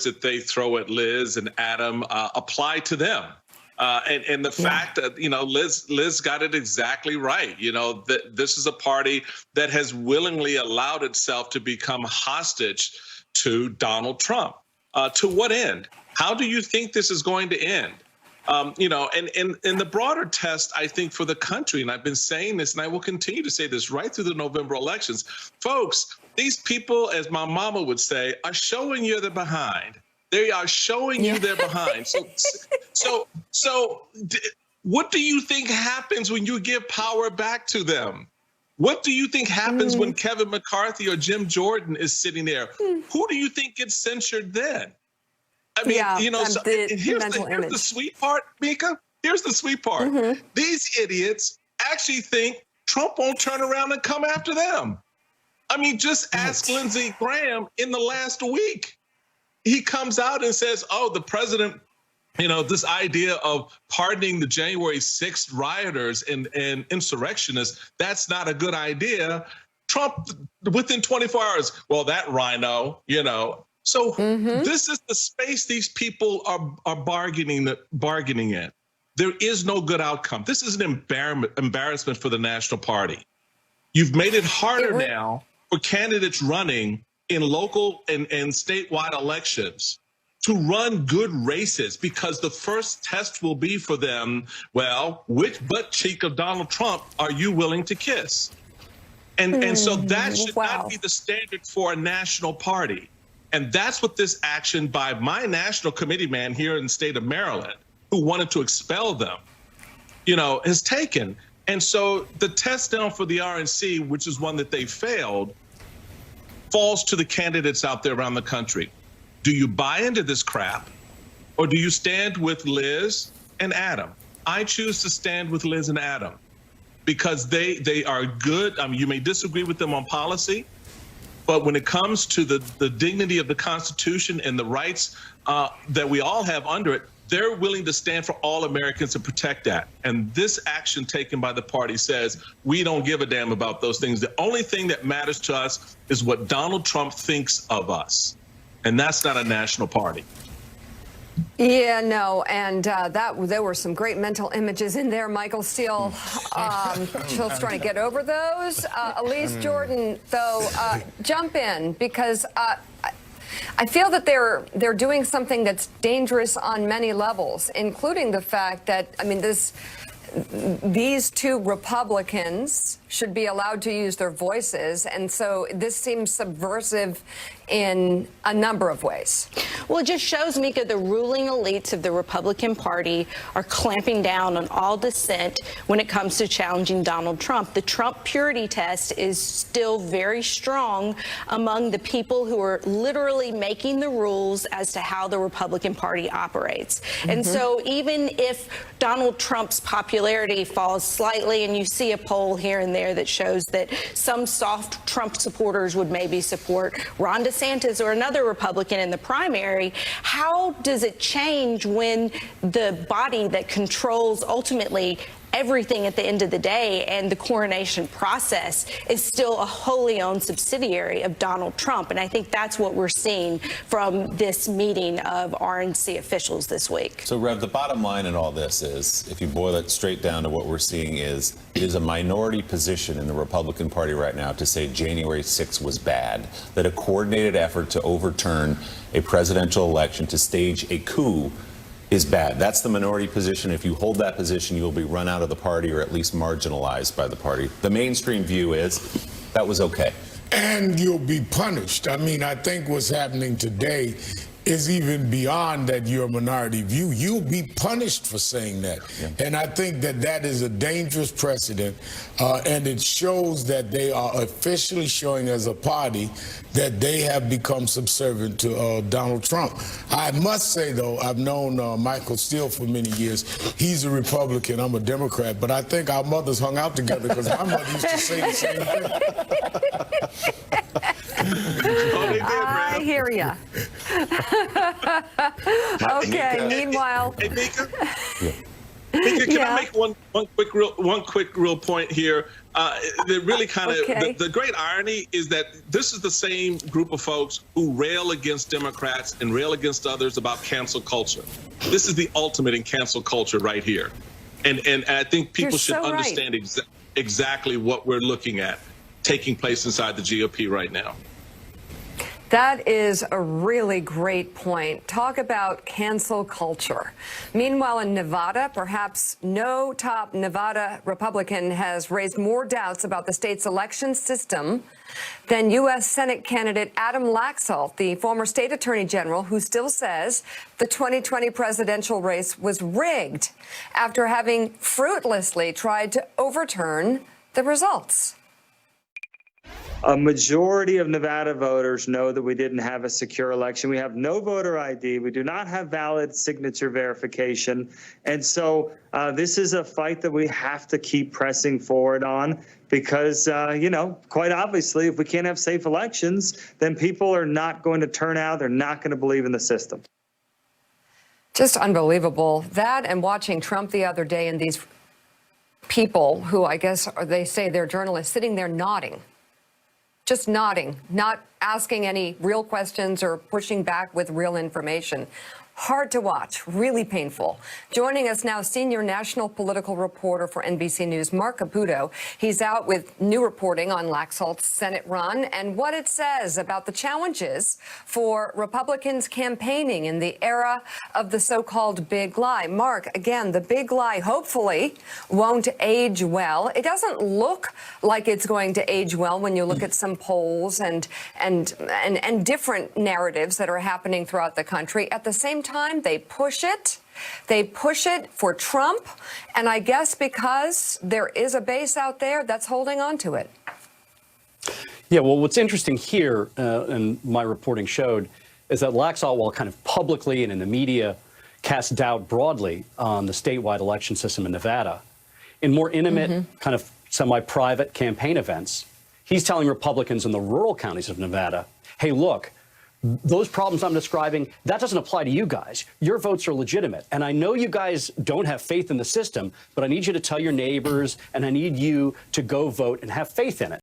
that they throw at Liz and Adam apply to them. And the fact that, Liz got it exactly right. That this is a party that has willingly allowed itself to become hostage to Donald Trump. To what end? How do you think this is going to end? And the broader test, I think, for the country, and I've been saying this, and I will continue to say this right through the November elections, folks, these people, as my mama would say, are showing you they're behind. They are showing you they're behind. So what do you think happens when you give power back to them? What do you think happens when Kevin McCarthy or Jim Jordan is sitting there? Who do you think gets censured then? I mean, here's the sweet part, Mika. Here's the sweet part. These idiots actually think Trump won't turn around and come after them. I mean, just ask Lindsey Graham in the last week. He comes out and says, oh, the president, this idea of pardoning the January 6th rioters and insurrectionists, that's not a good idea. Trump, within 24 hours, well, that rhino, So this is the space these people are bargaining in. There is no good outcome. This is an embarrassment for the National Party. You've made it harder now for candidates running in local and statewide elections to run good races, because the first test will be for them, well, which butt cheek of Donald Trump are you willing to kiss? And so that should not be the standard for a national party. And that's what this action by my national committee man here in the state of Maryland, who wanted to expel them, has taken. And so the test down for the RNC, which is one that they failed, falls to the candidates out there around the country. Do you buy into this crap, or do you stand with Liz and Adam? I choose to stand with Liz and Adam because they are good. I mean, you may disagree with them on policy, but when it comes to the dignity of the Constitution and the rights that we all have under it, they're willing to stand for all Americans and protect that. And this action taken by the party says, we don't give a damn about those things. The only thing that matters to us is what Donald Trump thinks of us. And that's not a national party. Yeah, no, and there were some great mental images in there. Michael Steele, still trying to get over those. Elise Jordan, though, jump in, because I feel that they're doing something that's dangerous on many levels, including the fact that, I mean, these two Republicans should be allowed to use their voices, and so this seems subversive in a number of ways. Well, it just shows, Mika, the ruling elites of the Republican Party are clamping down on all dissent when it comes to challenging Donald Trump. The Trump purity test is still very strong among the people who are literally making the rules as to how the Republican Party operates. And so even if Donald Trump's popularity falls slightly, and you see a poll here and there that shows that some soft Trump supporters would maybe support Ron DeSantis or another Republican in the primary, how does it change when the body that controls ultimately everything at the end of the day and the coronation process is still a wholly owned subsidiary of Donald Trump? And I think that's what we're seeing from this meeting of RNC officials this week. So, Rev, the bottom line in all this is, if you boil it straight down to what we're seeing, is it is a minority position in the Republican Party right now to say January 6th was bad, that a coordinated effort to overturn a presidential election, to stage a coup, is bad. That's the minority position. If you hold that position, you'll be run out of the party, or at least marginalized by the party. The mainstream view is that was okay. And you'll be punished. I mean, I think what's happening today is even beyond that your minority view. You'll be punished for saying that. Yeah. And I think that that is a dangerous precedent, and it shows that they are officially showing as a party that they have become subservient to Donald Trump. I must say, though, I've known Michael Steele for many years. He's a Republican, I'm a Democrat, but I think our mothers hung out together because my mother used to say the same thing. I hear ya. Okay, meanwhile. Hey, Mika. Can I make one quick real point here? That really kind of the great irony is that this is the same group of folks who rail against Democrats and rail against others about cancel culture. This is the ultimate in cancel culture right here, and I think people should understand exactly what we're looking at taking place inside the GOP right now. That is a really great point. Talk about cancel culture. Meanwhile, in Nevada, perhaps no top Nevada Republican has raised more doubts about the state's election system than U.S. Senate candidate Adam Laxalt, the former state attorney general, who still says the 2020 presidential race was rigged after having fruitlessly tried to overturn the results. A majority of Nevada voters know that we didn't have a secure election. We have no voter ID. We do not have valid signature verification. And so this is a fight that we have to keep pressing forward on because, quite obviously, if we can't have safe elections, then people are not going to turn out. They're not going to believe in the system. Just unbelievable. That and watching Trump the other day and these people who I guess they say they're journalists sitting there nodding. Just nodding, not asking any real questions or pushing back with real information. Hard to watch, really painful. Joining us now, senior national political reporter for NBC News, Mark Caputo. He's out with new reporting on Laxalt's Senate run and what it says about the challenges for Republicans campaigning in the era of the so-called big lie. Mark, again, the big lie hopefully won't age well. It doesn't look like it's going to age well when you look at some polls and different narratives that are happening throughout the country. At the same time, they push it. They push it for Trump. And I guess because there is a base out there that's holding on to it. Yeah, well, what's interesting here, and my reporting showed, is that Laxalt, while kind of publicly and in the media cast doubt broadly on the statewide election system in Nevada, in more intimate, kind of semi-private campaign events, he's telling Republicans in the rural counties of Nevada, hey, look, those problems I'm describing, that doesn't apply to you guys. Your votes are legitimate. And I know you guys don't have faith in the system, but I need you to tell your neighbors and I need you to go vote and have faith in it.